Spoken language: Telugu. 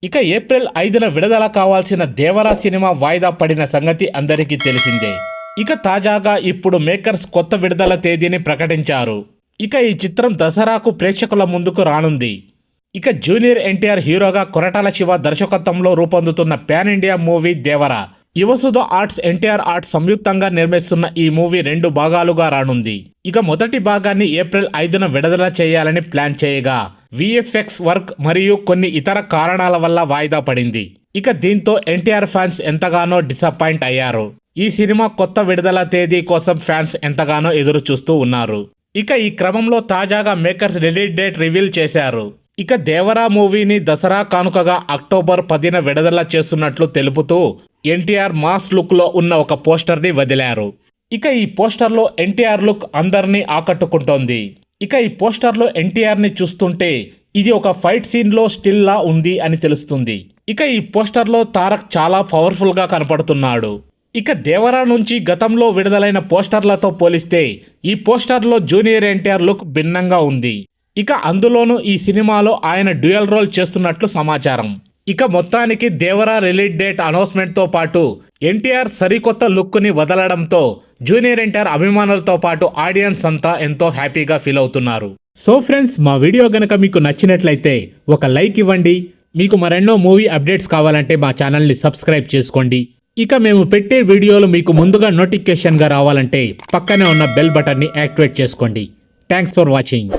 ఇక ఏప్రిల్ 5న విడుదల కావాల్సిన దేవరా సినిమా వాయిదా పడిన సంగతి అందరికీ తెలిసిందే. ఇక తాజాగా ఇప్పుడు మేకర్స్ కొత్త విడుదల తేదీని ప్రకటించారు. ఇక ఈ చిత్రం దసరాకు ప్రేక్షకుల ముందుకు రానుంది. ఇక జూనియర్ ఎన్టీఆర్ హీరోగా కొరటాల శివ దర్శకత్వంలో రూపొందుతున్న pan India movie Devara, Yuvasudha arts, NTR arts సంయుక్తంగా నిర్మిస్తున్న ఈ మూవీ 2 భాగాలుగా రానుంది. ఇక మొదటి భాగాన్ని ఏప్రిల్ 5న విడుదల చేయాలని ప్లాన్ చేయగా విఎఫ్ఎక్స్ వర్క్ మరియు కొన్ని ఇతర కారణాల వల్ల వాయిదా పడింది. ఇక దీంతో ఎన్టీఆర్ ఫ్యాన్స్ ఎంతగానో డిసప్పాయింట్ అయ్యారు. ఈ సినిమా కొత్త విడుదల తేదీ కోసం ఫ్యాన్స్ ఎంతగానో ఎదురు చూస్తూ ఉన్నారు. ఇక ఈ క్రమంలో తాజాగా మేకర్స్ రిలీజ్ డేట్ రివీల్ చేశారు. ఇక దేవరా మూవీని దసరా కానుకగా అక్టోబర్ 10న విడుదల చేస్తున్నట్లు తెలుపుతూ ఎన్టీఆర్ మాస్ లుక్లో ఉన్న ఒక పోస్టర్ని వదిలారు. ఇక ఈ పోస్టర్లో ఎన్టీఆర్ లుక్ అందరినీ ఆకట్టుకుంటోంది. ఇక ఈ పోస్టర్లో ఎన్టీఆర్ని చూస్తుంటే ఇది ఒక ఫైట్ సీన్లో స్టిల్లా ఉంది అని తెలుస్తుంది. ఇక ఈ పోస్టర్లో తారక్ చాలా పవర్ఫుల్గా కనపడుతున్నాడు. ఇక దేవరా నుంచి గతంలో విడుదలైన పోస్టర్లతో పోలిస్తే ఈ పోస్టర్లో జూనియర్ ఎన్టీఆర్ లుక్ భిన్నంగా ఉంది. ఇక అందులోనూ ఈ సినిమాలో ఆయన డ్యూయల్ రోల్ చేస్తున్నట్లు సమాచారం. ఇక మొత్తానికి దేవరా రిలీజ్ డేట్ అనౌన్స్మెంట్తో పాటు ఎన్టీఆర్ సరికొత్త లుక్ని వదలడంతో జూనియర్ ఎన్టీఆర్ అభిమానులతో పాటు ఆడియన్స్ అంతా ఎంతో హ్యాపీగా ఫీల్ అవుతున్నారు. సో ఫ్రెండ్స్, మా వీడియో గనక మీకు నచ్చినట్లయితే ఒక లైక్ ఇవ్వండి. మీకు మరెన్నో మూవీ అప్డేట్స్ కావాలంటే మా ఛానల్ని సబ్స్క్రైబ్ చేసుకోండి. ఇక మేము పెట్టే వీడియోలు మీకు ముందుగా నోటిఫికేషన్గా రావాలంటే పక్కనే ఉన్న బెల్ బటన్ని యాక్టివేట్ చేసుకోండి. Thanks for watching.